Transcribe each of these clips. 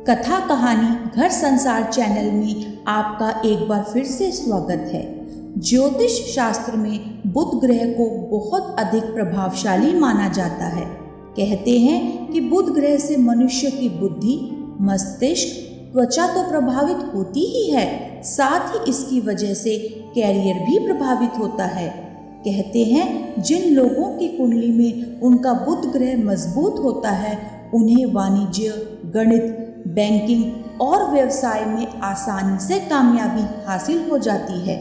कथा कहानी घर संसार चैनल में आपका एक बार फिर से स्वागत है। ज्योतिष शास्त्र में बुध ग्रह को बहुत अधिक प्रभावशाली माना जाता है। कहते हैं कि बुध ग्रह से मनुष्य की बुद्धि, मस्तिष्क, त्वचा तो प्रभावित होती ही है, साथ ही इसकी वजह से कैरियर भी प्रभावित होता है। कहते हैं जिन लोगों की कुंडली में उनका बुध ग्रह मजबूत होता है, उन्हें वाणिज्य, गणित, बैंकिंग और व्यवसाय में आसानी से कामयाबी हासिल हो जाती है।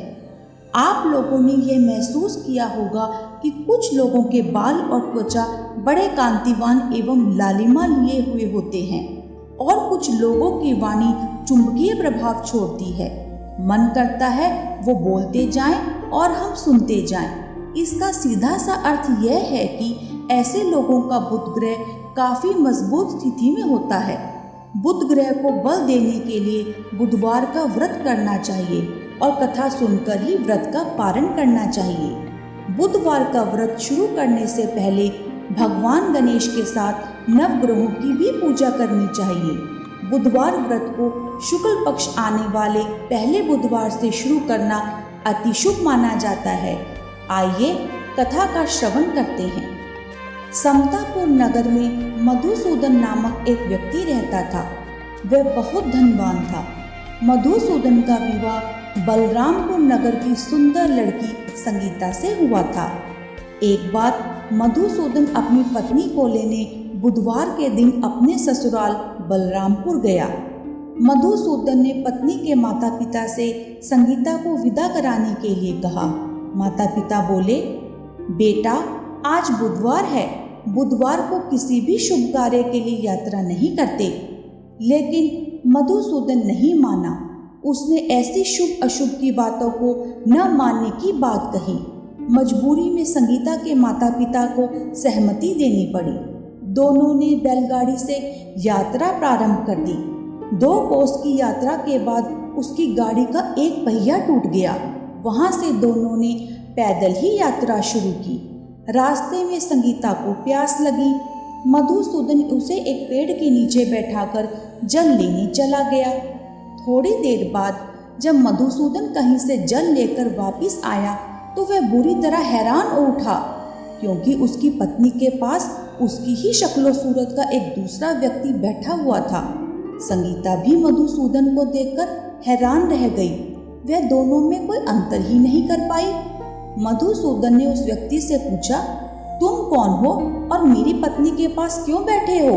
आप लोगों ने यह महसूस किया होगा कि कुछ लोगों के बाल और त्वचा बड़े कांतिवान एवं लालिमा लिए हुए होते हैं और कुछ लोगों की वाणी चुंबकीय प्रभाव छोड़ती है। मन करता है वो बोलते जाएं और हम सुनते जाएं। इसका सीधा सा अर्थ यह है कि ऐसे लोगों का बुध ग्रह काफी मजबूत स्थिति में होता है। बुध ग्रह को बल देने के लिए बुधवार का व्रत करना चाहिए और कथा सुनकर ही व्रत का पारण करना चाहिए। बुधवार का व्रत शुरू करने से पहले भगवान गणेश के साथ नवग्रहों की भी पूजा करनी चाहिए। बुधवार व्रत को शुक्ल पक्ष आने वाले पहले बुधवार से शुरू करना अति शुभ माना जाता है। आइए कथा का श्रवण करते हैं। समतापुर नगर में मधुसूदन नामक एक व्यक्ति रहता था। वह बहुत धनवान था। मधुसूदन का विवाह बलरामपुर नगर की सुंदर लड़की संगीता से हुआ था। एक बार मधुसूदन अपनी पत्नी को लेने बुधवार के दिन अपने ससुराल बलरामपुर गया। मधुसूदन ने पत्नी के माता पिता से संगीता को विदा कराने के लिए कहा। माता पिता बोले, बेटा आज बुधवार है, बुधवार को किसी भी शुभ कार्य के लिए यात्रा नहीं करते। लेकिन मधुसूदन नहीं माना। उसने ऐसी शुभ अशुभ की बातों को न मानने की बात कही। मजबूरी में संगीता के माता पिता को सहमति देनी पड़ी। दोनों ने बैलगाड़ी से यात्रा प्रारंभ कर दी। 2 कोस की यात्रा के बाद उसकी गाड़ी का एक पहिया टूट गया। वहां से दोनों ने पैदल ही यात्रा शुरू की। रास्ते में संगीता को प्यास लगी। मधुसूदन उसे एक पेड़ के नीचे बैठाकर जल लेने चला गया। थोड़ी देर बाद जब मधुसूदन कहीं से जल लेकर वापस आया तो वह बुरी तरह हैरान हो उठा, क्योंकि उसकी पत्नी के पास उसकी ही शक्लो सूरत का एक दूसरा व्यक्ति बैठा हुआ था। संगीता भी मधुसूदन को देखकर हैरान रह गई। वह दोनों में कोई अंतर ही नहीं कर पाई। मधुसूदन ने उस व्यक्ति से पूछा, तुम कौन हो और मेरी पत्नी के पास क्यों बैठे हो?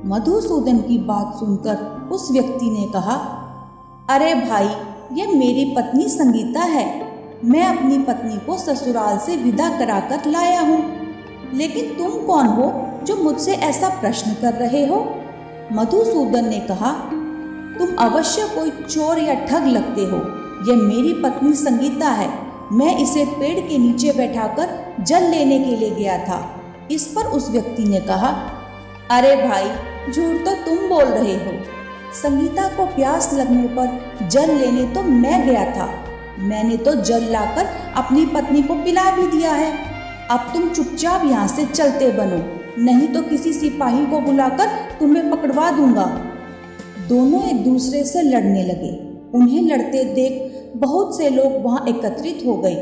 मधुसूदन की बात सुनकर उस व्यक्ति ने कहा, अरे भाई, ये मेरी पत्नी संगीता है। मैं अपनी पत्नी को ससुराल से विदा कराकर लाया हूँ। लेकिन तुम कौन हो जो मुझसे ऐसा प्रश्न कर रहे हो? मधुसूदन ने कहा, तुम अवश्य कोई चोर या ठग लगते हो। यह मेरी पत्नी संगीता है। मैं इसे पेड़ के नीचे बैठाकर जल लेने के लिए गया था। इस पर उस व्यक्ति ने कहा, अरे भाई, झूठ तो तुम बोल रहे हो। संगीता को प्यास लगने पर जल लेने तो मैं गया था। मैंने तो जल लाकर अपनी पत्नी को पिला भी दिया है। अब तुम चुपचाप यहाँ से चलते बनो, नहीं तो किसी सिपाही को बुलाकर तुम्हें पकड़वा दूंगा। दोनों एक दूसरे से लड़ने लगे। उन्हें लड़ते देख बहुत से लोग वहां एकत्रित हो गए।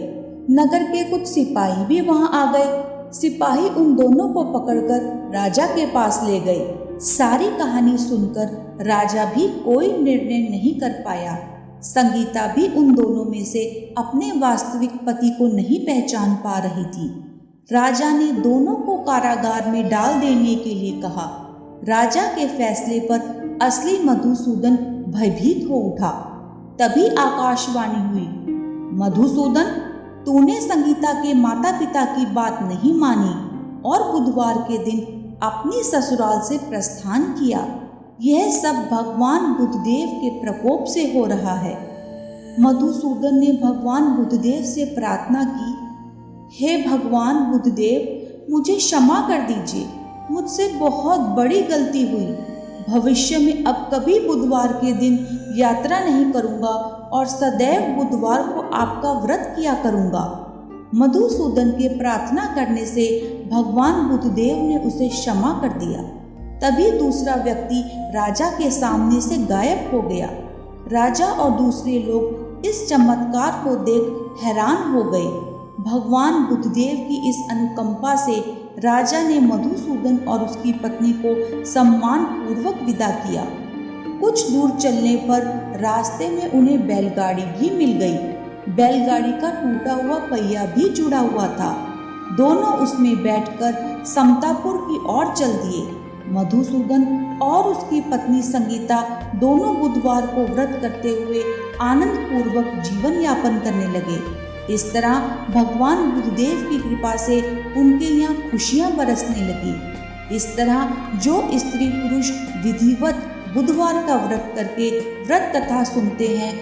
नगर के कुछ सिपाही भी वहां आ गए। सिपाही उन दोनों को पकड़कर राजा के पास ले गए। सारी कहानी सुनकर राजा भी कोई निर्णय नहीं कर पाया। संगीता भी उन दोनों में से अपने वास्तविक पति को नहीं पहचान पा रही थी। राजा ने दोनों को कारागार में डाल देने के लिए कहा। राजा के फैसले पर असली मधुसूदन भयभीत हो उठा। तभी आकाशवाणी हुई, मधुसूदन, तूने संगीता के माता पिता की बात नहीं मानी और बुधवार के दिन अपनी ससुराल से प्रस्थान किया। यह सब भगवान बुधदेव के प्रकोप से हो रहा है। मधुसूदन ने भगवान बुधदेव से प्रार्थना की, हे भगवान बुधदेव, मुझे क्षमा कर दीजिए। मुझसे बहुत बड़ी गलती हुई। भविष्य में अब कभी बुधवार के दिन यात्रा नहीं करूंगा और सदैव बुधवार को आपका व्रत किया करूंगा। मधुसूदन के प्रार्थना करने से भगवान बुधदेव ने उसे क्षमा कर दिया। तभी दूसरा व्यक्ति राजा के सामने से गायब हो गया। राजा और दूसरे लोग इस चमत्कार को देख हैरान हो गए। भगवान बुद्धदेव की इस अनुकंपा से राजा ने मधुसूदन और उसकी पत्नी को सम्मान पूर्वक विदा किया। कुछ दूर चलने पर रास्ते में उन्हें बैलगाड़ी भी मिल गई। बैलगाड़ी का टूटा हुआ पहिया भी जुड़ा हुआ था। दोनों उसमें बैठकर समतापुर की ओर चल दिए। मधुसूदन और उसकी पत्नी संगीता दोनों बुधवार को व्रत करते हुए आनंद पूर्वक जीवन यापन करने लगे। इस तरह भगवान बुद्धदेव की कृपा से उनके यहाँ खुशियाँ बरसने लगी। इस तरह जो स्त्री पुरुष विधिवत बुधवार का व्रत करके व्रत कथा सुनते हैं,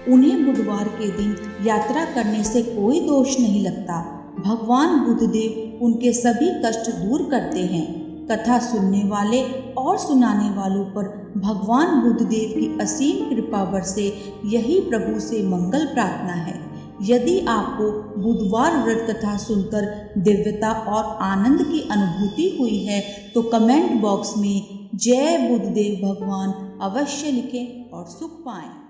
उन्हें बुधवार के दिन यात्रा करने से कोई दोष नहीं लगता। भगवान बुद्धदेव उनके सभी कष्ट दूर करते हैं। कथा सुनने वाले और सुनाने वालों पर भगवान बुद्धदेव की असीम कृपा बरसे, यही प्रभु से मंगल प्रार्थना है। यदि आपको बुधवार व्रत कथा सुनकर दिव्यता और आनंद की अनुभूति हुई है तो कमेंट बॉक्स में जय बुद्धदेव भगवान अवश्य लिखें और सुख पाएं।